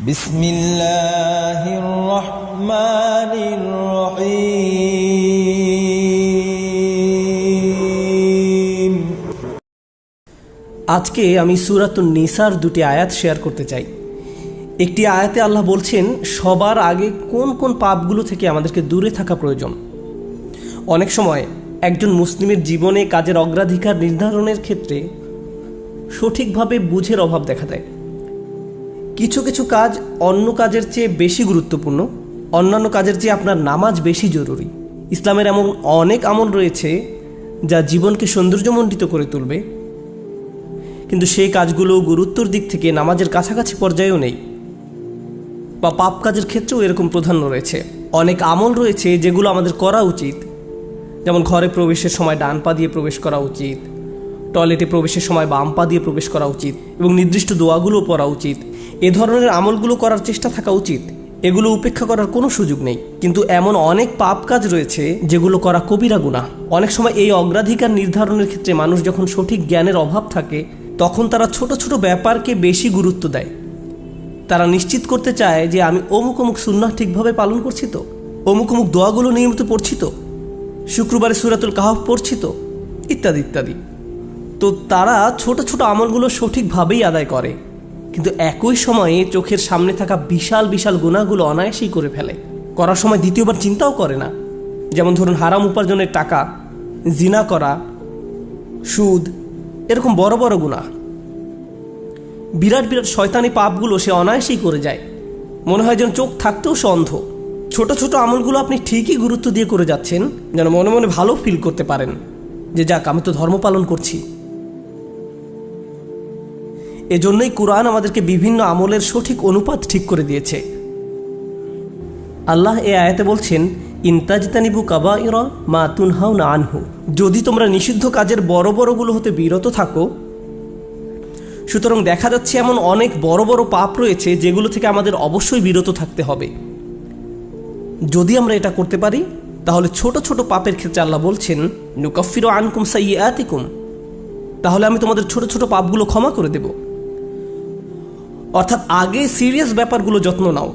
বিসমিল্লাহির রহমানির রহিম। আজকে আমি সূরাতুন নিসার দুটি আয়াত শেয়ার করতে চাই। একটি আয়াতে আল্লাহ বলছেন সবার আগে কোন কোন পাপগুলো থেকে আমাদেরকে দূরে থাকা প্রয়োজন। অনেক সময় একজন মুসলিমের জীবনে কাজের অগ্রাধিকার নির্ধারণের ক্ষেত্রে সঠিকভাবে বুঝের অভাব দেখা দেয়। কিছু কিছু কাজ অন্য কাজের চেয়ে বেশি গুরুত্বপূর্ণ, অন্যান্য কাজের চেয়ে আপনার নামাজ বেশি জরুরি। ইসলামের এমন অনেক আমল রয়েছে যা জীবনকে সৌন্দর্যমণ্ডিত করে তুলবে, কিন্তু সেই কাজগুলো গুরুত্বর দিক থেকে নামাজের কাছাকাছি পর্যায়েও নেই, বা পাপ কাজের ক্ষেত্রেও এরকম প্রাধান্য রয়েছে। অনেক আমল রয়েছে যেগুলো আমাদের করা উচিত, যেমন ঘরে প্রবেশের সময় ডান পা দিয়ে প্রবেশ করা উচিত, টয়লেটে প্রবেশের সময় বাম পা দিয়ে প্রবেশ করা উচিত, এবং নির্দিষ্ট দোয়াগুলো পড়া উচিত। এ ধরনের আমলগুলো করার চেষ্টা থাকা উচিত, এগুলো উপেক্ষা করার কোনো সুযোগ নেই। কিন্তু এমন অনেক পাপ কাজ রয়েছে যেগুলো করা কবিরা গুনাহ। অনেক সময় এই অগ্রাধিকার নির্ধারণের ক্ষেত্রে মানুষ যখন সঠিক জ্ঞানের অভাব থাকে, তখন তারা ছোট ছোট ব্যাপারকে বেশি গুরুত্ব দেয়। তারা নিশ্চিত করতে চায় যে আমি অমুক অমুক সুন্নাহ ঠিকভাবে পালন করছি তো, অমুক অমুক দোয়াগুলো নিয়মিত পড়ছি তো, শুক্রবারে সূরাতুল কাহফ পড়ছি তো, ইত্যাদি ইত্যাদি। তো তারা ছোট ছোট আমলগুলো সঠিকভাবেই আদায় করে, কিন্তু একই সময়ে চোখের সামনে থাকা বিশাল বিশাল গুনাহগুলো অনায়াসেই করে ফেলে। করার সময় দ্বিতীয়বার চিন্তাও করে না। যেমন ধরুন হারাম উপার্জনের টাকা, জিনা করা, সুদ, এরকম বড় বড় গুনাহ, বিরাট বিরাট শয়তানি পাপগুলো সে অনায়াসেই করে যায়। মনে হয় যেন চোখ থাকতেও সে অন্ধ। ছোট ছোট আমলগুলো আপনি ঠিকই গুরুত্ব দিয়ে করে যাচ্ছেন, যেন মনে মনে ভালো ফিল করতে পারেন যে যাক, আমি তো ধর্ম পালন করছি। এজন্যই কুরআন আমাদেরকে বিভিন্ন আমলের সঠিক অনুপাত ঠিক করে দিয়েছে। আল্লাহ এই আয়াতে বলছেন, ইনতাজতানিবু কাবাইরা মা তুনহাউনা আনহু, যদি তোমরা নিষিদ্ধ কাজের বড় বড়গুলো হতে বিরত থাকো। সুতরাং দেখা যাচ্ছে এমন অনেক বড় বড় পাপ রয়েছে যেগুলো থেকে আমাদের অবশ্যই বিরত থাকতে হবে। যদি আমরা এটা করতে পারি, তাহলে ছোট ছোট পাপের ক্ষেত্রে আল্লাহ বলছেন নুকাফিরু আনকুম সাইয়্যাতিকুম, তাহলে আমি তোমাদের ছোট ছোট পাপগুলো ক্ষমা করে দেব। অর্থাৎ আগে সিরিয়াস ব্যাপারগুলো যত্ন নাও।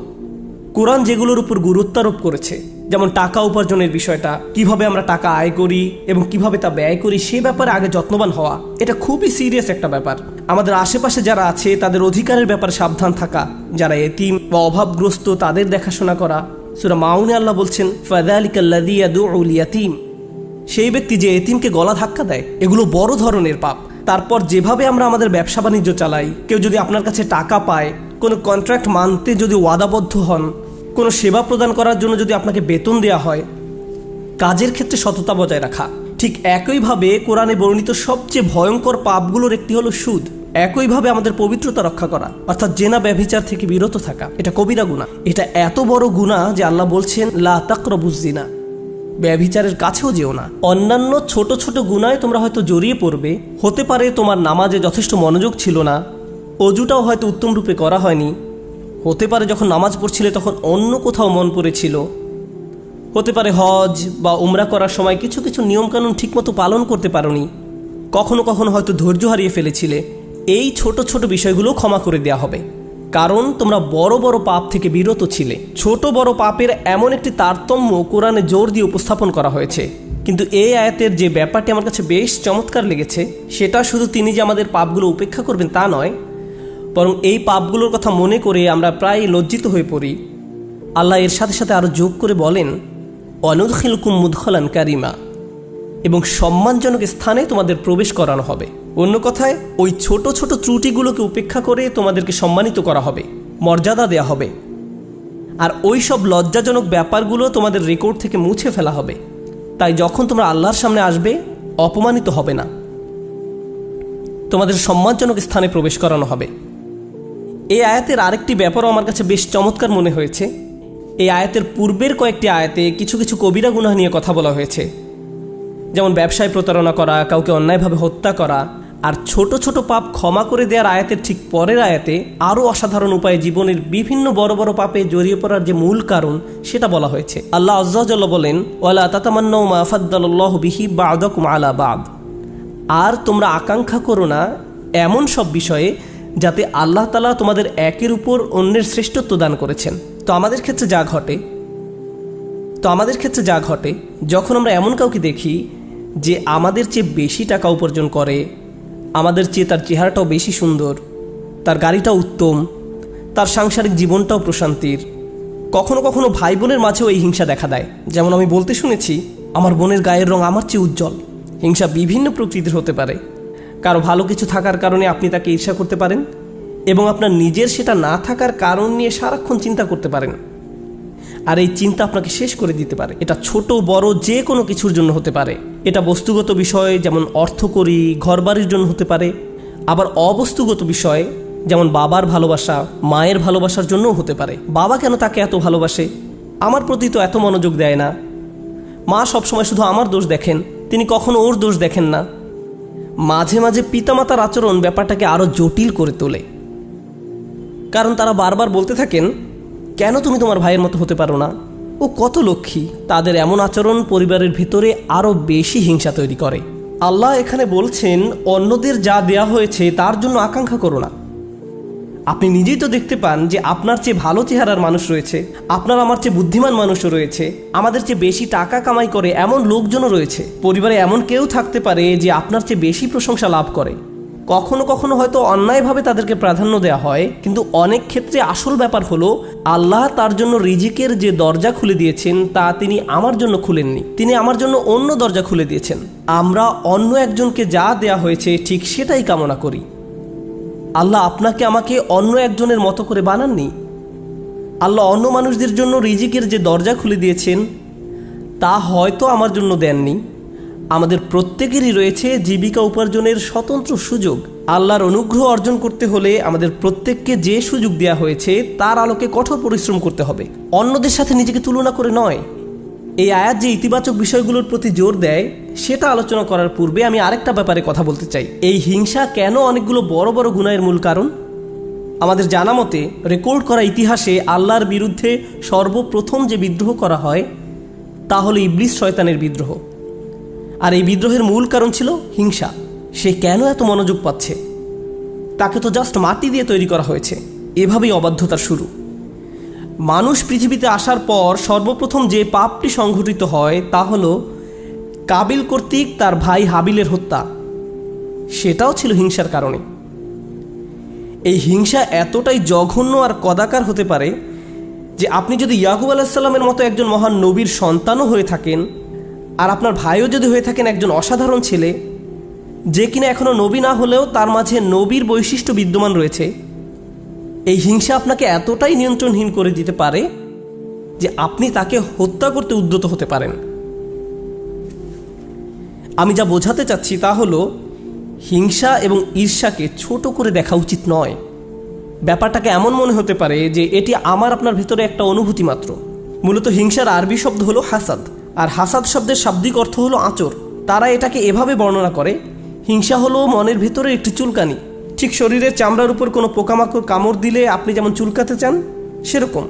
কোরআন যেগুলোর উপর গুরুত্ব আরোপ করেছে, যেমন টাকা উপার্জনের বিষয়টা, কিভাবে আমরা টাকা আয় করি এবং কিভাবে তা ব্যয় করি, সে ব্যাপারে আগে যত্নবান হওয়া, এটা খুবই সিরিয়াস একটা ব্যাপার। আমাদের আশেপাশে যারা আছে তাদের অধিকারের ব্যাপারে সাবধান থাকা, যারা এতিম বা অভাবগ্রস্ত তাদের দেখাশোনা করা। সূরা মাউনে আল্লাহ বলছেন ফাযালিকাল্লাযী ইয়াদউল ইয়াতীম, সেই ব্যক্তি যে এতিমকে গলা ধাক্কা দেয়। এগুলো বড় ধরনের পাপ। তারপর যেভাবে আমরা আমাদের ব্যবসা বাণিজ্য চালাই, কেউ যদি আপনার কাছে টাকা পায়, কোনো কন্ট্রাক্ট মানতে যদি ওয়াদাবদ্ধ হন, কোনো সেবা প্রদান করার জন্য যদি আপনাকে বেতন দেওয়া হয়, কাজের ক্ষেত্রে সততা বজায় রাখা। ঠিক একইভাবে কোরআনে বর্ণিত সবচেয়ে ভয়ঙ্কর পাপগুলোর একটি হলো সুদ। একইভাবে আমাদের পবিত্রতা রক্ষা করা, অর্থাৎ জেনা ব্যভিচার থেকে বিরত থাকা, এটা কবিরা গুনাহ। এটা এত বড় গুনাহ যে আল্লাহ বলছেন লা তাকরাবুজ জিনা, ব্যভিচারের কাছেও যেও না। অন্যান্য ছোট ছোট গুনায় তোমরা হয়তো জড়িয়ে পড়বে। হতে পারে তোমার নামাজে যথেষ্ট মনোযোগ ছিল না, অজুটাও হয়তো উত্তম রূপে করা হয়নি। হতে পারে যখন নামাজ পড়ছিলে তখন অন্য কোথাও মন পড়েছিল। হতে পারে হজ বা উমরা করার সময় কিছু কিছু নিয়মকানুন ঠিকমতো পালন করতে পারোনি। কখনো কখনো হয়তো ধৈর্য হারিয়ে ফেলেছিলে। এই ছোট ছোট বিষয়গুলো ক্ষমা করে দেওয়া হবে, কারণ তোমরা বড় বড় পাপ থেকে বিরত ছিলে। ছোট বড় পাপের এমন একটি তারতম্য কোরআনে জোর দিয়ে উপস্থাপন করা হয়েছে। কিন্তু এই আয়াতের যে ব্যাপারটি আমার কাছে বেশ চমৎকার লেগেছে, সেটা শুধু তিনি যে আমাদের পাপগুলো উপেক্ষা করবেন তা নয়, বরং এই পাপগুলোর কথা মনে করে আমরা প্রায় লজ্জিত হয়ে পড়ি। আল্লাহ এর সাথে সাথে আরও যোগ করে বলেন ওয়ানুদখিলুকুম মুদখালান কারিমা, এবং সম্মানজনক স্থানে তোমাদের প্রবেশ করানো হবে। অন্য কথায় ওই ছোট ছোট ত্রুটিগুলোকে উপেক্ষা করে তোমাদেরকে সম্মানিত করা হবে, মর্যাদা দেয়া হবে। আর ওই সব লজ্জাজনক ব্যাপারগুলো তোমাদের রেকর্ড থেকে মুছে ফেলা হবে। তাই যখন তোমরা আল্লাহর সামনে আসবে, অপমানিত হবে না, তোমাদের সম্মানজনক স্থানে প্রবেশ করানো হবে। এই আয়াতের আরেকটি ব্যাপারও আমার কাছে বেশ চমৎকার মনে হয়েছে। এই আয়াতের পূর্বের কয়েকটি আয়াতে কিছু কিছু কবিরা গুনাহ নিয়ে কথা বলা হয়েছে, যেমন ব্যবসায় প্রতারণা করা, কাউকে অন্যায়ভাবে হত্যা করা। আর ছোট ছোট পাপ ক্ষমা করে দেওয়ার আয়াতের ঠিক পরের আয়াতে আরও অসাধারণ উপায়ে জীবনের বিভিন্ন বড় বড় পাপে জড়িয়ে পড়ার যে মূল কারণ সেটা বলা হয়েছে। আল্লাহ আযজা ওয়া জাল্লা বলেন ওয়ালা তাতামান্নাউ মা ফাদ্দালাল্লাহু বিহি বা'দাকুম আলা বা'দ, আর তোমরা আকাঙ্ক্ষা করো না এমন সব বিষয়ে যাতে আল্লাহ তাআলা তোমাদের একের উপর অন্যের শ্রেষ্ঠত্ব দান করেছেন। তো আমাদের ক্ষেত্রে যা ঘটে যখন আমরা এমন কাউকে দেখি যে আমাদের চেয়ে বেশি টাকা উপার্জন করে, আমাদের চেয়ে তার চেহারাটাও বেশি সুন্দর, তার গাড়িটাও উত্তম, তার সাংসারিক জীবনটাও প্রশান্তির, কখনো কখনো ভাই বোনের মাঝেও এই হিংসা দেখা দেয়। যেমন আমি বলতে শুনেছি, আমার বোনের গায়ের রং আমার চেয়ে উজ্জ্বল। হিংসা বিভিন্ন প্রকৃতির হতে পারে। কারো ভালো কিছু থাকার কারণে আপনি তাকে ঈর্ষা করতে পারেন এবং আপনার নিজের সেটা না থাকার কারণ নিয়ে সারাক্ষণ চিন্তা করতে পারেন, আর এই চিন্তা আপনাকে শেষ করে দিতে পারে। এটা ছোট বড় যে কোনো কিছুর জন্য হতে পারে। এটা বস্তুগত বিষয় যেমন অর্থকড়ি, ঘরবাড়ির জন্য হতে পারে, আবার অবস্তুগত বিষয় যেমন বাবার ভালোবাসা, মায়ের ভালোবাসার জন্যও হতে পারে। বাবা কেন তাকে এত ভালোবাসে, আমার প্রতি তো এত মনোযোগ দেয় না। মা সবসময় শুধু আমার দোষ দেখেন, তিনি কখনো ওর দোষ দেখেন না। মাঝে মাঝে পিতামাতার আচরণ ব্যাপারটাকে আরও জটিল করে তোলে, কারণ তারা বারবার বলতে থাকেন, কেন তুমি তোমার ভাইয়ের মতো হতে পারো না, ও কত লক্ষ্মী। তাদের এমন আচরণ পরিবারের ভিতরে আরও বেশি হিংসা তৈরি করে। আল্লাহ এখানে বলছেন, অন্যদের যা দেয়া হয়েছে তার জন্য আকাঙ্ক্ষা করো না। আপনি নিজেই তো দেখতে পান যে আপনার চেয়ে ভালো চেহারার মানুষ রয়েছে, আপনার আমার চেয়ে বুদ্ধিমান মানুষও রয়েছে, আমাদের চেয়ে বেশি টাকা কামাই করে এমন লোকজনও রয়েছে। পরিবারে এমন কেউ থাকতে পারে যে আপনার চেয়ে বেশি প্রশংসা লাভ করে। কখনো কখনো হয়তো অন্যায়ভাবে তাদেরকে প্রাধান্য দেওয়া হয়, কিন্তু অনেক ক্ষেত্রে আসল ব্যাপার হলো আল্লাহ তার জন্য রিজিকের যে দরজা খুলে দিয়েছেন তা তিনি আমার জন্য খুলেননি, তিনি আমার জন্য অন্য দরজা খুলে দিয়েছেন। আমরা অন্য একজনকে যা দেয়া হয়েছে ঠিক সেটাই কামনা করি। আল্লাহ আপনাকে আমাকে অন্য একজনের মতো করে বানাননি। আল্লাহ অন্য মানুষদের জন্য রিজিকের যে দরজা খুলে দিয়েছেন তা হয়তো আমার জন্য দেননি। আমাদের প্রত্যেকেরই রয়েছে জীবিকা উপার্জনের স্বতন্ত্র সুযোগ। আল্লাহর অনুগ্রহ অর্জন করতে হলে আমাদের প্রত্যেককে যে সুযোগ দেওয়া হয়েছে তার আলোকে কঠোর পরিশ্রম করতে হবে, অন্যদের সাথে নিজেকে তুলনা করে নয়। এই আয়াত যে ইতিবাচক বিষয়গুলোর প্রতি জোর দেয় সেটা আলোচনা করার পূর্বে আমি আরেকটা ব্যাপারে কথা বলতে চাই। এই হিংসা কেন অনেকগুলো বড় বড় গুনাহের মূল কারণ? আমাদের জানা মতে রেকর্ড করা ইতিহাসে আল্লাহর বিরুদ্ধে সর্বপ্রথম যে বিদ্রোহ করা হয় তা হলো ইবলিস শয়তানের বিদ্রোহ। আর এই বিদ্রোহের মূল কারণ ছিল হিংসা। সে কেন এত মনোযোগ পাচ্ছে? তাকে তো জাস্ট মাটি দিয়ে তৈরি করা হয়েছে। এভাবেই অবাধ্যতার শুরু। মানুষ পৃথিবীতে আসার পর সর্বপ্রথম যে পাপটি সংঘটিত হয় তা হলো কাবিল কর্তৃক তার ভাই হাবিলের হত্যা। সেটাও ছিল হিংসার কারণে। এই হিংসা এতটাই জঘন্য আর কদাকার হতে পারে যে আপনি যদি ইয়াকুব আলাইহিস সালামের মতো একজন মহান নবীর সন্তানও হয়ে থাকেন, আর আপনার ভাইও যদি হয়ে থাকেন একজন অসাধারণ ছেলে যে কিনা এখনো নবী না হলেও তার মাঝে নবীর বৈশিষ্ট্য বিদ্যমান রয়েছে, এই হিংসা আপনাকে এতটাই নিয়ন্ত্রণহীন করে দিতে পারে যে আপনি তাকে হত্যা করতে উদ্যত হতে পারেন। আমি যা বোঝাতে চাচ্ছি তা হলো হিংসা এবং ঈর্ষাকে ছোট করে দেখা উচিত নয়। ব্যাপারটাকে এমন মনে হতে পারে যে এটি আমার আপনার ভিতরে একটা অনুভূতি মাত্র। মূলত হিংসার আরবি শব্দ হলো হাসাদ, আর হাসাদ শব্দের শাব্দিক অর্থ হলো আঁচড়। তারা এটাকে এভাবে বর্ণনা করে, হিংসা হলো মনের ভেতরে একটি চুলকানি। ঠিক শরীরের চামড়ার উপর কোনো পোকামাকড় কামড় দিলে আপনি যেমন চুলকাতে চান, সেরকম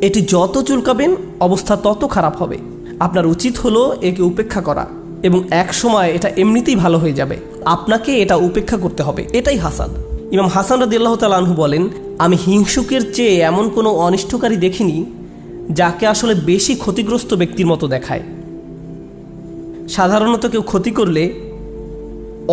এটি যত চুলকাবেন অবস্থা তত খারাপ হবে। আপনার উচিত হলো একে উপেক্ষা করা, এবং এক সময় এটা এমনিতেই ভালো হয়ে যাবে। আপনাকে এটা উপেক্ষা করতে হবে। এটাই হাসাদ। ইমাম হাসান রাদিয়াল্লাহু তাআলা আনহু বলেন, আমি হিংসুকের চেয়ে এমন কোনো অনিষ্টকারী দেখিনি যাকে আসলে বেশি ক্ষতিগ্রস্ত ব্যক্তির মতো দেখায়। সাধারণত কেউ ক্ষতি করলে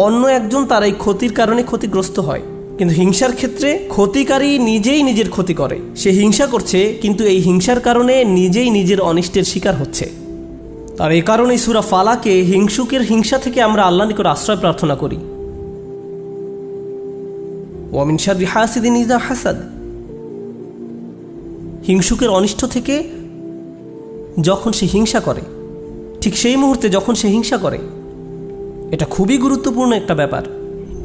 অন্য একজন তার এই ক্ষতির কারণে ক্ষতিগ্রস্ত হয়, কিন্তু হিংসার ক্ষেত্রে ক্ষতিকারী নিজেই নিজের ক্ষতি করে। সে হিংসা করছে, কিন্তু এই হিংসার কারণে নিজেই নিজের অনিষ্টের শিকার হচ্ছে। আর এই কারণেই সূরা ফালাকে হিংসুকের হিংসা থেকে আমরা আল্লাহর নিকট আশ্রয় প্রার্থনা করি। ওয়া মিন শাররি হাসিদিন ইযা হাসাদ। হিংসুকের অনিষ্ট থেকে যখন সে হিংসা করে, ঠিক সেই মুহূর্তে যখন সে হিংসা করে, এটা খুবই গুরুত্বপূর্ণ একটা ব্যাপার।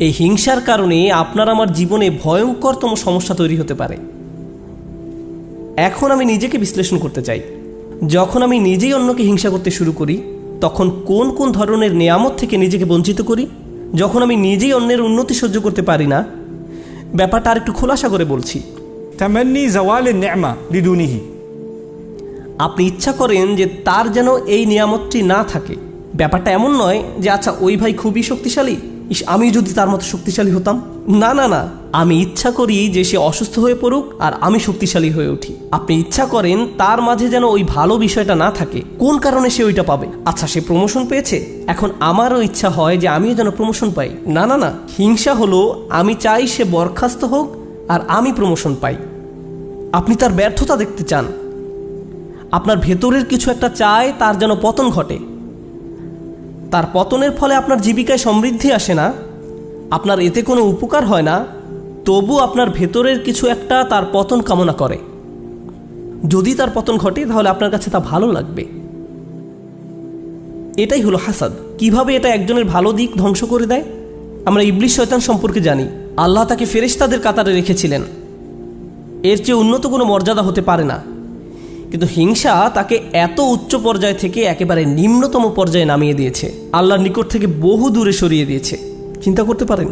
এই হিংসার কারণে আপনার আমার জীবনে ভয়ঙ্করতম সমস্যা তৈরি হতে পারে। এখন আমি নিজেকে বিশ্লেষণ করতে চাই। যখন আমি নিজেই অন্যকে হিংসা করতে শুরু করি তখন কোন কোন ধরনের নেয়ামত থেকে নিজেকে বঞ্চিত করি? যখন আমি নিজেই অন্যের উন্নতি সহ্য করতে পারি না, ব্যাপারটা আর একটু খোলাসা করে বলছি। তামান্নি জাওয়ালিন নি'মা লিদুনিহি। আপনি ইচ্ছা করেন যে তার যেন এই নিয়ামতটি না থাকে। ব্যাপারটা এমন নয় যে আচ্ছা ওই ভাই খুবই শক্তিশালী, আমি যদি তার মতো শক্তিশালী হতাম। না না না, আমি ইচ্ছা করি যে সে অসুস্থ হয়ে পড়ুক আর আমি শক্তিশালী হয়ে উঠি। আপনি ইচ্ছা করেন তার মাঝে যেন ওই ভালো বিষয়টা না থাকে। কোন কারণে সে ওইটা পাবে? আচ্ছা, সে প্রমোশন পেয়েছে, এখন আমারও ইচ্ছা হয় যে আমিও যেন প্রমোশন পাই। না না না, হিংসা হলো আমি চাই সে বরখাস্ত হোক আর আমি প্রমোশন পাই। আপনি তার ব্যর্থতা দেখতে চান, আপনার ভেতরের কিছু একটা চায় তার যেন পতন ঘটে। তার পতনের ফলে আপনার জীবিকায় সমৃদ্ধি আসে না, আপনার এতে কোনো উপকার হয় না, তবু আপনার ভেতরের কিছু একটা তার পতন কামনা করে। যদি তার পতন ঘটে তাহলে আপনার কাছে তা ভালো লাগবে। এটাই হলো হাসাদ। কিভাবে এটা একজনের ভালো দিক ধ্বংস করে দেয়? আমরা ইবলিস শয়তান সম্পর্কে জানি। আল্লাহ তাকে ফেরেশতাদের কাতারে রেখেছিলেন, এর চেয়ে উন্নত কোনো মর্যাদা হতে পারে না। কিন্তু হিংসা তাকে এত উচ্চ পর্যায় থেকে একেবারে নিম্নতম পর্যায়ে নামিয়ে দিয়েছে, আল্লাহর নিকট থেকে বহু দূরে সরিয়ে দিয়েছে। চিন্তা করতে পারেন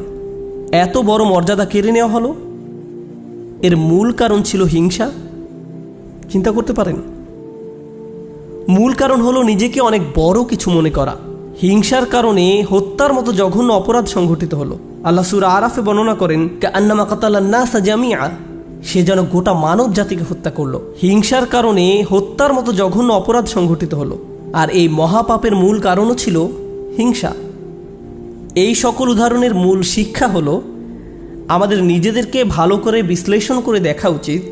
এত বড় মর্যাদা কেড়ে নেওয়া হলো, এর মূল কারণ ছিল হিংসা। চিন্তা করতে পারেন মূল কারণ হলো নিজেকে অনেক বড় কিছু মনে করা। হিংসার কারণে হত্যার মতো জঘন্য অপরাধ সংঘটিত হলো। আল্লাহ সূরা আরাফে বর্ণনা করেন, কাআন্নামা কাতালান নাসা জামিআ, সে যেন গোটা মানব জাতিকে হত্যা করলো। হিংসার কারণে হত্যার মতো জঘন্য অপরাধ সংঘটিত হলো, আর এই মহাপাপের মূল কারণও ছিল হিংসা। এই সকল উদাহরণের মূল শিক্ষা হলো আমাদের নিজেদেরকে ভালো করে বিশ্লেষণ করে দেখা উচিত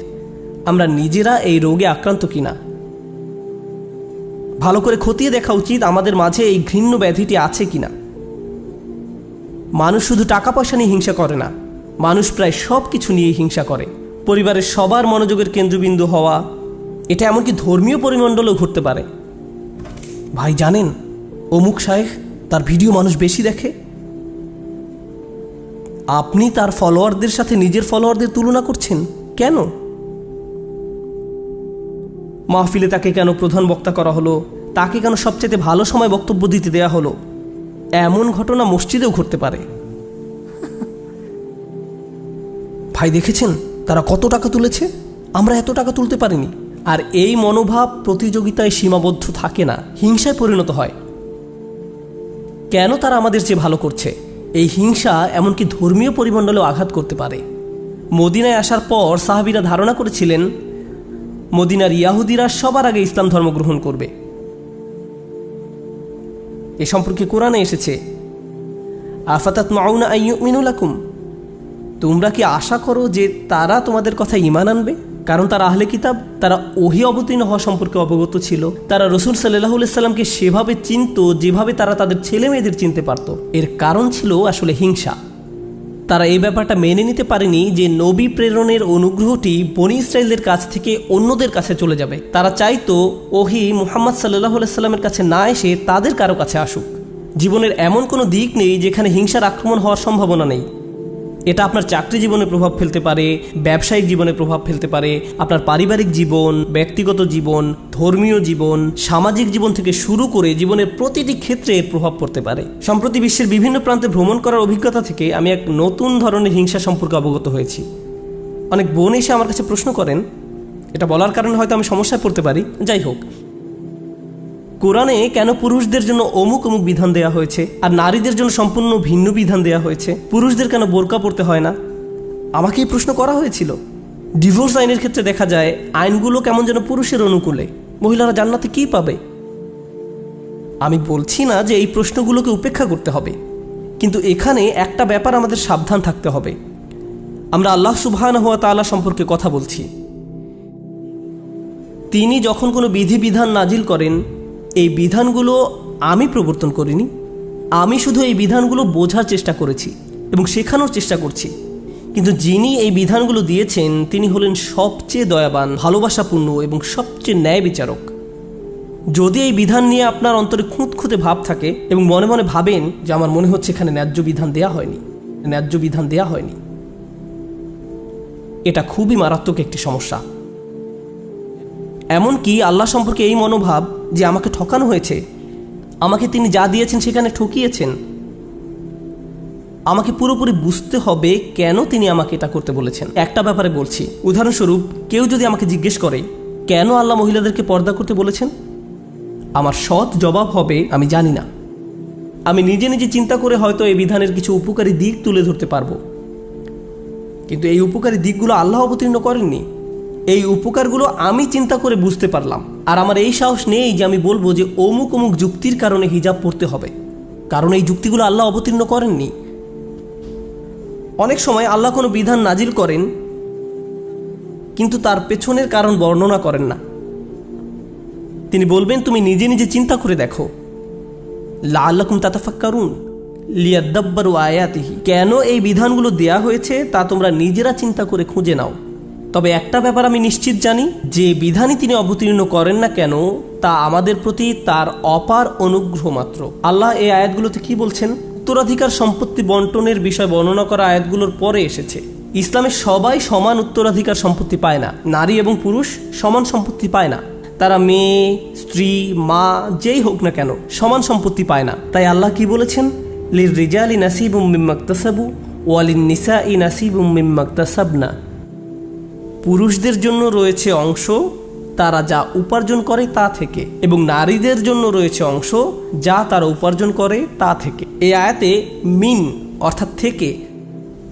আমরা নিজেরা এই রোগে আক্রান্ত কিনা। ভালো করে খতিয়ে দেখা উচিত আমাদের মাঝে এই ঘৃণ্য ব্যাধিটি আছে কিনা। মানুষ শুধু টাকা পয়সা নিয়ে হিংসা করে না, মানুষ প্রায় সব কিছু নিয়ে হিংসা করে। পরিবারের সবার মনোযোগের কেন্দ্রবিন্দু হওয়া, এটা এমনকি ধর্মীয় পরিমণ্ডলেও ঘটতে পারে। ভাই জানেন, অমুক শায়েখ, তার ভিডিও মানুষ বেশি দেখে। আপনি তার ফলোয়ারদের সাথে নিজের ফলোয়ারদের তুলনা করছেন কেন? মাহফিলে তাকে কেন প্রধান বক্তা করা হলো? তাকে কেন সবচেয়ে ভালো সময় বক্তব্য দিতে দেয়া হলো? এমন ঘটনা মসজিদেও ঘটতে পারে। ভাই দেখেছেন তারা কত টাকা তুলেছে, আমরা এত টাকা তুলতে পারিনি। আর এই মনোভাব প্রতিযোগিতায় সীমাবদ্ধ থাকে না, হিংসায় পরিণত হয়। কেন তারা আমাদের চেয়ে ভালো করছে? এই হিংসা এমনকি ধর্মীয় পরিমণ্ডলেও আঘাত করতে পারে। মদিনায় আসার পর সাহাবীরা ধারণা করেছিলেন মদিনার ইয়াহুদিরা সবার আগে ইসলাম ধর্ম গ্রহণ করবে। এ সম্পর্কে কোরআনে এসেছে, আফাতাতমাউনা আইয়ুমিনু লাকুম, তোমরা কি আশা করো যে তারা তোমাদের কথা ঈমান আনবে? কারণ তারা আহলে কিতাব, তারা ওহী অবতীর্ণ হওয়া সম্পর্কে অবগত ছিল। তারা রাসূল সাল্লাল্লাহু আলাইহি সাল্লামকে সেভাবে চিনত যেভাবে তারা তাদের ছেলে মেয়েদের চিনতে পারত। এর কারণ ছিল আসলে হিংসা। তারা এই ব্যাপারটা মেনে নিতে পারেনি যে নবী প্রেরণের অনুগ্রহটি বনী ইসরায়েলদের কাছ থেকে অন্যদের কাছে চলে যাবে। তারা চাইতো ওহী মুহাম্মদ সাল্লাল্লাহু আলাইহি সাল্লামের কাছে না এসে তাদের কারো কাছে আসুক। জীবনের এমন কোনো দিক নেই যেখানে হিংসার আক্রমণ হওয়ার সম্ভাবনা নেই। এটা আপনার চাকরি জীবনে প্রভাব ফেলতে পারে, ব্যবসায়িক জীবনে প্রভাব ফেলতে পারে, আপনার পারিবারিক জীবন, ব্যক্তিগত জীবন, ধর্মীয় জীবন, সামাজিক জীবন থেকে শুরু করে জীবনের প্রতিটি ক্ষেত্রে এর প্রভাব পড়তে পারে। সম্প্রতি বিশ্বের বিভিন্ন প্রান্তে ভ্রমণ করার অভিজ্ঞতা থেকে আমি এক নতুন ধরনের হিংসা সম্পর্কে অবগত হয়েছি। অনেক বোন এসে আমার কাছে প্রশ্ন করেন, এটা বলার কারণে হয়তো আমি সমস্যায় পড়তে পারি, যাই হোক, কোরআনে কেন পুরুষদের জন্য অমুক অমুক বিধান দেয়া হয়েছে আর নারীদের জন্য সম্পূর্ণ ভিন্ন বিধান দেয়া হয়েছে? পুরুষদের কেন বোরকা পরতে হয় না? আমাকে এই প্রশ্ন করা হয়েছিল। ডিভোর্স আইনের ক্ষেত্রে দেখা যায় আইনগুলো কেমন যেন পুরুষের অনুকূলে। মহিলারা জান্নাতে কি পাবে? আমি বলছি না যে এই প্রশ্নগুলোকে উপেক্ষা করতে হবে, কিন্তু এখানে একটা ব্যাপার আমাদের সাবধান থাকতে হবে। আমরা আল্লাহ সুবহানাহু ওয়া তাআলা সম্পর্কে কথা বলছি। তিনি যখন কোনো বিধিবিধান নাজিল করেন, এই বিধানগুলো আমি প্রবর্তন করিনি, আমি শুধু এই বিধানগুলো বোঝার চেষ্টা করেছি এবং শেখানোর চেষ্টা করছি। কিন্তু যিনি এই বিধানগুলো দিয়েছেন তিনি হলেন সবচেয়ে দয়াবান, ভালোবাসাপূর্ণ এবং সবচেয়ে ন্যায় বিচারক। যদি এই বিধান নিয়ে আপনার অন্তরে খুঁতখুঁতে ভাব থাকে এবং মনে মনে ভাবেন যে আমার মনে হচ্ছে এখানে ন্যায্য বিধান দেয়া হয়নি, এটা খুবই মারাত্মক একটি সমস্যা। এমনকি আল্লাহ সম্পর্কে এই মনোভাব যে আমাকে ঠকানো হয়েছে, আমাকে তিনি যা দিয়েছেন সেখানে ঠকিয়েছেন, আমাকে পুরোপুরি বুঝতে হবে কেন তিনি আমাকে এটা করতে বলেছেন। একটা ব্যাপারে বলছি, উদাহরণস্বরূপ কেউ যদি আমাকে জিজ্ঞেস করে কেন আল্লাহ মহিলাদেরকে পর্দা করতে বলেছেন, আমার সৎ জবাব হবে আমি জানি না। আমি নিজে নিজে চিন্তা করে হয়তো এই বিধানের কিছু উপকারী দিক তুলে ধরতে পারবো, কিন্তু এই উপকারী দিকগুলো আল্লাহ অবতীর্ণ করেননি। এই উপকারগুলো আমি চিন্তা করে বুঝতে পারলাম, আর আমার এই সাহস নেই যে আমি বলবো যে অমুক অমুক যুক্তির কারণে হিজাব পড়তে হবে, কারণ এই যুক্তিগুলো আল্লাহ অবতীর্ণ করেননি। অনেক সময় আল্লাহ কোনো বিধান নাজিল করেন কিন্তু তার পেছনের কারণ বর্ণনা করেন না। তিনি বলবেন তুমি নিজে নিজে চিন্তা করে দেখো, লাআল্লাকুম তাতাফাক্কারুন লিয়াদাব্বারু আয়াতিহি, কেন এই বিধানগুলো দেয়া হয়েছে তা তোমরা নিজেরা চিন্তা করে খুঁজে নাও। তবে একটা ব্যাপার আমি নিশ্চিত জানি, যে বিধানই তিনি অবতীর্ণ করেন না কেন তা আমাদের প্রতি তার অপার অনুগ্রহ মাত্র। আল্লাহ এই আয়াতগুলোতে কি বলছেন? উত্তরাধিকার সম্পত্তি বন্টনের বিষয় বর্ণনা করা আয়াতগুলোর পরে এসেছে। ইসলামে সবাই সমান উত্তরাধিকার সম্পত্তি পায় না, নারী এবং পুরুষ সমান সম্পত্তি পায় না। তারা মেয়ে, স্ত্রী, মা যেই হোক না কেন সমান সম্পত্তি পায় না। তাই আল্লাহ কি বলেছেন? লিররিজালি নাসিবুম মিম্মা ইকতাসাবু ওয়া লিন-নিসাই নাসিবুম মিম্মা ইকতাসাবনা, পুরুষদের জন্য রয়েছে অংশ তারা যা উপার্জন করে তা থেকে, এবং নারীদের জন্য রয়েছে অংশ যা তারা উপার্জন করে তা থেকে। এই আয়াতে মিন অর্থাৎ থেকে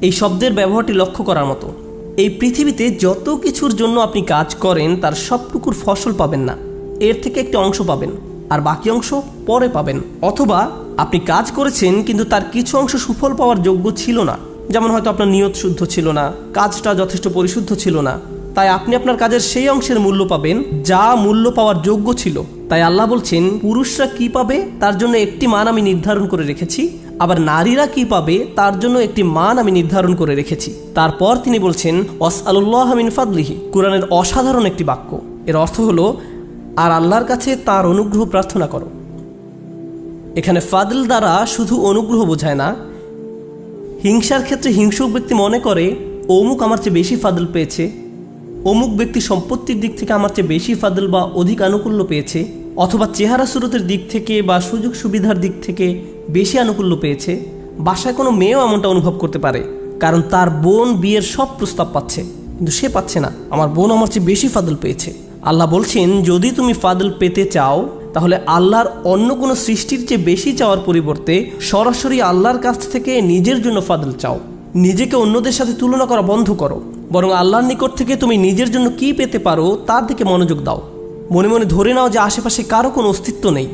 এই শব্দের ব্যবহারটি লক্ষ্য করার মতো। এই পৃথিবীতে যত কিছুর জন্য আপনি কাজ করেন তার সবটুকুর ফসল পাবেন না, এর থেকে একটি অংশ পাবেন আর বাকি অংশ পরে পাবেন। অথবা আপনি কাজ করেছেন কিন্তু তার কিছু অংশ সুফল পাওয়ার যোগ্য ছিল না, যেমন হয়তো আপনার নিয়ত শুদ্ধ ছিল না, কাজটা যথেষ্ট পরিশুদ্ধ ছিল না, তাই আপনি আপনার কাজের সেই অংশের মূল্য পাবেন যা মূল্য পাওয়ার যোগ্য ছিল। তাই আল্লাহ বলছেন পুরুষরা কি পাবে তার জন্য একটি মান আমি নির্ধারণ করে রেখেছি, আবার নারীরা কি পাবে তার জন্য একটি মান আমি নির্ধারণ করে রেখেছি। তারপর তিনি বলছেন ওয়াসআলুল্লাহ মিন ফাদলিহি, কুরআনের অসাধারণ একটি বাক্য। এর অর্থ হলো আর আল্লাহর কাছে তার অনুগ্রহ প্রার্থনা করো। এখানে ফাদল দ্বারা শুধু অনুগ্রহ বোঝায় না। হিংসার ক্ষেত্রে হিংসুক ব্যক্তি মনে করে অমুক আমার চেয়ে বেশি ফাদল পেয়েছে, অমুক ব্যক্তি সম্পত্তির দিক থেকে আমার চেয়ে বেশি ফাদল বা অধিক আনুকূল্য পেয়েছে, অথবা চেহারা সুরতের দিক থেকে বা সুযোগ সুবিধার দিক থেকে বেশি আনুকূল্য পেয়েছে। বাসায় কোনো মেয়েও এমনটা অনুভব করতে পারে, কারণ তার বোন বিয়ের সব প্রস্তাব পাচ্ছে কিন্তু সে পাচ্ছে না, আমার বোন আমার চেয়ে বেশি ফাদল পেয়েছে। আল্লাহ বলছেন যদি তুমি ফাদল পেতে চাও তাহলে আল্লাহর অন্য কোনো সৃষ্টির চেয়ে বেশি চাওয়ার পরিবর্তে সরাসরি আল্লাহর কাছ থেকে নিজের জন্য ফাদল চাও। নিজেকে অন্যদের সাথে তুলনা করা বন্ধ করো, বরং আল্লাহর নিকট থেকে তুমি নিজের জন্য কি পেতে পারো তার দিকে মনোযোগ দাও। মনে মনে ধরে নাও যে আশেপাশে কারো কোনো অস্তিত্ব নেই,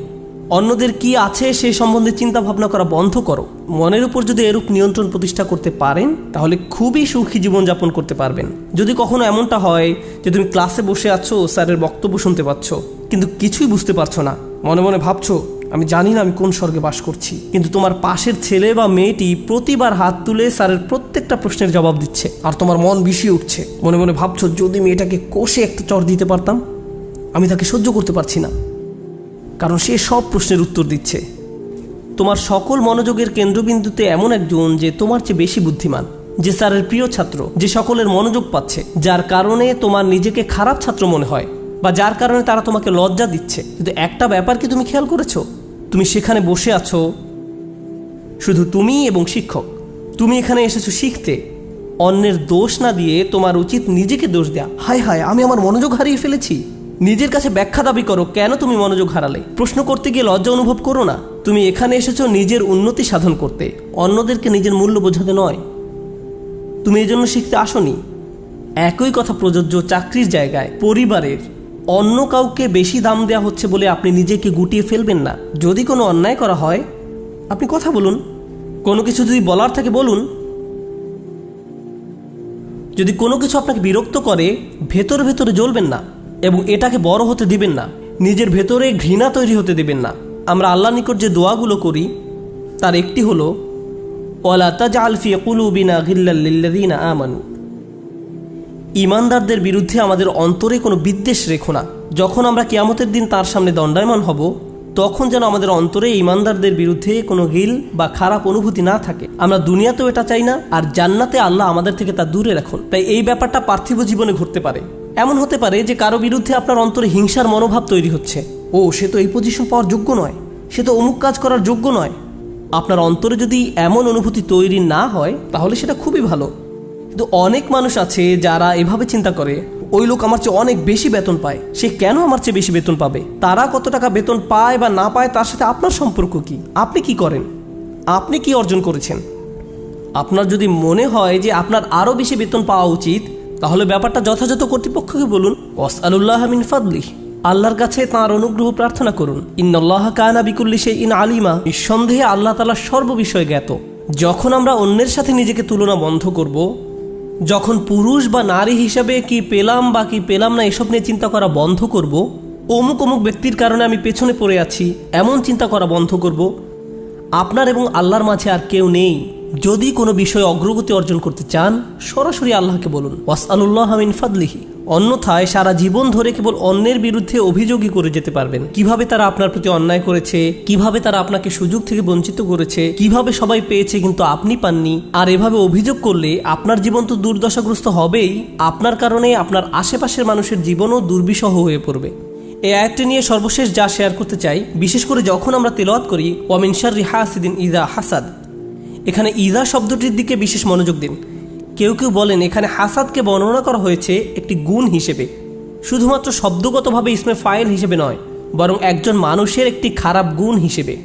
অন্যদের কি আছে সেই সম্বন্ধে চিন্তা ভাবনা করা বন্ধ করো। মনের উপর যদি এরূপ নিয়ন্ত্রণ প্রতিষ্ঠা করতে পারেন তাহলে খুবই সুখী জীবনযাপন করতে পারবেন। যদি কখনো এমনটা হয় যে তুমি ক্লাসে বসে আছো, স্যারের বক্তব্য শুনতে পাচ্ছ কিন্তু কিছুই বুঝতে পারছো না, মনে মনে ভাবছো আমি জানি না আমি কোন স্বর্গে বাস করছি, কিন্তু তোমার পাশের ছেলে বা মেয়েটি প্রতিবার হাত তুলে স্যারের প্রত্যেকটা প্রশ্নের জবাব দিচ্ছে আর তোমার মন বিষিয়ে উঠছে। মনে মনে ভাবছো যদি মেয়েটাকে কষে একটা চড় দিতে পারতাম, আমি তাকে সহ্য করতে পারছি না কারণ সে সব প্রশ্নের উত্তর দিচ্ছে। তোমার সকল মনোযোগের কেন্দ্রবিন্দুতে এমন একজন যে তোমার চেয়ে বেশি বুদ্ধিমান, যে স্যারের প্রিয় ছাত্র, যে সকলের মনোযোগ পাচ্ছে, যার কারণে তোমার নিজেকে খারাপ ছাত্র মনে হয় বা যার কারণে তারা তোমাকে লজ্জা দিচ্ছে। কিন্তু একটা ব্যাপার কি তুমি খেয়াল করেছো? তুমি সেখানে বসে আছো শুধু তুমি এবং শিক্ষক। তুমি এখানে এসেছো শিখতে, অন্যের দোষ না দিয়ে তোমার উচিত নিজেকে দোষ দেয়া। হায় হায় আমি আমার মনোযোগ হারিয়ে ফেলেছি। নিজের কাছে ব্যাখ্যা দাবি করো কেন তুমি মনোযোগ হারালে। প্রশ্ন করতে গিয়ে লজ্জা অনুভব করো না। তুমি এখানে এসেছো নিজের উন্নতি সাধন করতে, অন্যদেরকে নিজের মূল্য বোঝাতে নয়। তুমি এই জন্য শিখতে আসোনি। একই কথা প্রযোজ্য চাকরির জায়গায়, পরিবারের। অন্য কাউকে বেশি দাম দেওয়া হচ্ছে বলে আপনি নিজেকে গুটিয়ে ফেলবেন না। যদি কোনো অন্যায় করা হয় আপনি কথা বলুন, কোনো কিছু যদি বলার থাকে বলুন। যদি কোনো কিছু আপনাকে বিরক্ত করে ভেতরে ভেতরে জ্বলবেন না এবং এটাকে বড় হতে দিবেন না, নিজের ভেতরে ঘৃণা তৈরি হতে দিবেন না। আমরা আল্লাহর নিকট যে দোয়াগুলো করি তার একটি হলো ওয়ালা তাজআল ফি কুলুবিনা গিল্লাল লিল্লাযিনা আমানু, ঈমানদারদের বিরুদ্ধে আমাদের অন্তরে কোনো বিদ্বেষ রেখো না। যখন আমরা কিয়ামতের দিন তার সামনে দণ্ডায়মান হব তখন যেন আমাদের অন্তরে ঈমানদারদের বিরুদ্ধে কোনো গিল বা খারাপ অনুভূতি না থাকে। আমরা দুনিয়াতেও এটা চাই না, আর জান্নাতে আল্লাহ আমাদের থেকে তা দূরে রাখুন। তাই এই ব্যাপারটা পার্থিব জীবনে ঘটতে পারে। এমন হতে পারে যে কারো বিরুদ্ধে আপনার অন্তরে হিংসার মনোভাব তৈরি হচ্ছে, ও সে তো এই পজিশন পাওয়ার যোগ্য নয়, সে তো অমুক কাজ করার যোগ্য নয়। আপনার অন্তরে যদি এমন অনুভূতি তৈরি না হয় তাহলে সেটা খুবই ভালো। কিন্তু অনেক মানুষ আছে যারা এভাবে চিন্তা করে ওই লোক আমার চেয়ে অনেক বেশি বেতন পায়, সে কেন আমার চেয়ে বেশি বেতন পাবে? তারা কত টাকা বেতন পায় বা না পায় তার সাথে আপনার সম্পর্ক কি? আপনি কি করেন? আপনি কি অর্জন করেছেন? আপনার যদি মনে হয় যে আপনার আরও বেশি বেতন পাওয়া উচিত, তাহলে ব্যাপারটা যথাযথ কর্তৃপক্ষকে বলুন। ওয়াসআলুল্লাহ মিন ফাদলিহি, আল্লাহর কাছে তাঁর অনুগ্রহ প্রার্থনা করুন। ইন্নাল্লাহ কানা বিকুল্লি শাইইন আলিমা, নিঃসন্দেহে আল্লাহ তাআলা সর্ববিষয়ে জ্ঞাত। যখন আমরা অন্যের সাথে নিজেকে তুলনা বন্ধ করব, যখন পুরুষ বা নারী হিসাবে কি পেলাম বা কি পেলাম না এসব নিয়ে চিন্তা করা বন্ধ করব, অমুক অমুক ব্যক্তির কারণে আমি পেছনে পড়ে আছি এমন চিন্তা করা বন্ধ করব, আপনার এবং আল্লাহর মাঝে আর কেউ নেই। যদি কোনো বিষয়ে অগ্রগতি অর্জন করতে চান, সরাসরি আল্লাহকে বলুন ওয়াসআলুল্লাহ মিন ফাদলিহি। অন্যথায় সারা জীবন ধরে কেবল অন্যের বিরুদ্ধে অভিযোগই করে যেতে পারবেন। কিভাবে তারা আপনার প্রতি অন্যায় করেছে, কিভাবে তারা আপনাকে সুযোগ থেকে বঞ্চিত করেছে, কিভাবে সবাই পেয়েছে কিন্তু আপনি পাননি। আর এভাবে অভিযোগ করলে আপনার জীবন তো দুর্দশাগ্রস্ত হবেই, আপনার কারণে আপনার আশেপাশের মানুষের জীবনও দুর্বিষহ হয়ে পড়বে। এই আয়াতটি নিয়ে সর্বশেষ যা শেয়ার করতে চাই, বিশেষ করে যখন আমরা তেলাওয়াত করি ওয়া মিন শাররি হাসিদিন ইযা হাসাদ, এখানে ইযা শব্দটির দিকে বিশেষ মনোযোগ দিন। কেউ কেউ বলেন এখানে হাসাদকে বর্ণনা করা হয়েছে একটি গুণ হিসেবে, শুধুমাত্র শব্দগতভাবে ইসমে ফাইল হিসেবে নয়, বরং একজন মানুষের একটি খারাপ গুণ হিসেবে,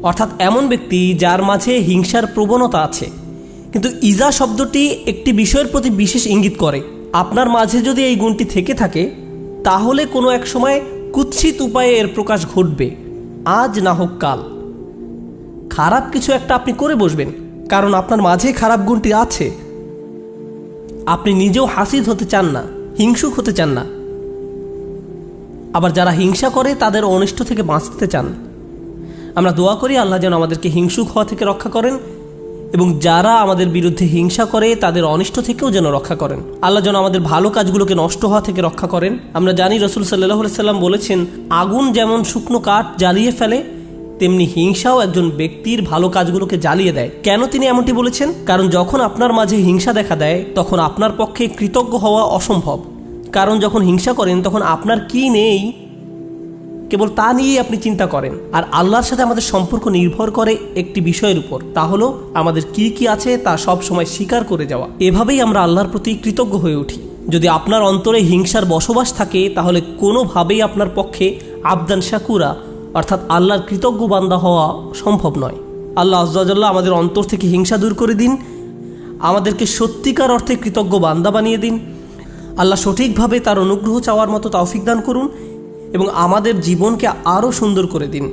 অর্থাৎ এমন ব্যক্তি যার মাঝে হিংসার প্রবণতা আছে। কিন্তু ইজা শব্দটি একটি বিষয়ের প্রতি বিশেষ ইঙ্গিত করে। আপনার মাঝে যদি এই গুণটি থেকে থাকে, তাহলে কোনো এক সময় কুৎসিত উপায়ে এর প্রকাশ ঘটবে, আজ না হোক কাল। খারাপ কিছু একটা আপনি করে বসবেন, কারণ আপনার মাঝে খারাপ গুণটি আছে। আপনি নিজেও হাসিদ হতে চান না, হিংসুক হতে চান না। আবার যারা হিংসা করে তাদের অনিষ্ট থেকে বাঁচতে চান। আমরা দোয়া করি আল্লাহ যেন আমাদেরকে হিংসুক হওয়া থেকে রক্ষা করেন, এবং যারা আমাদের বিরুদ্ধে হিংসা করে তাদের অনিষ্ট থেকেও যেন রক্ষা করেন। আল্লাহ যেন আমাদের ভালো কাজগুলোকে নষ্ট হওয়া থেকে রক্ষা করেন। আমরা জানি রাসূল সাল্লাল্লাহু আলাইহি সাল্লাম বলেছেন, আগুন যেমন শুকনো কাঠ জ্বালিয়ে ফেলে, তেমনি হিংসাও একজন ব্যক্তির ভালো কাজগুলোকে জ্বালিয়ে দেয়। কেন তিনি এমনটি বলেছেন? কারণ যখন আপনার মাঝে হিংসা দেখা দেয়, তখন আপনার পক্ষে কৃতজ্ঞ হওয়া অসম্ভব। কারণ যখন হিংসা করেন তখন আপনার কি নেই কেবল তা নিয়েই আপনি চিন্তা করেন। আর আল্লাহর সাথে আমাদের সম্পর্ক নির্ভর করে একটি বিষয়ের উপর, তা হলো আমাদের কি কি আছে তা সব সময় স্বীকার করে যাওয়া। এভাবেই আমরা আল্লাহর প্রতি কৃতজ্ঞ হয়ে উঠি। যদি আপনার অন্তরে হিংসার বসবাস থাকে, তাহলে কোনোভাবেই আপনার পক্ষে আবদান শাকুরা অর্থাৎ আল্লাহর কৃতজ্ঞ বান্দা হওয়া সম্ভব নয়। আল্লাহ আজ্জা ওয়া জাল্লা আমাদের অন্তর থেকে হিংসা দূর করে দিন, আমাদেরকে সত্যিকার অর্থে কৃতজ্ঞ বান্দা বানিয়ে দিন। আল্লাহ সঠিকভাবে তার অনুগ্রহ চাওয়ার মতো তৌফিক দান করুন এবং আমাদের জীবনকে আরও সুন্দর করে দিন।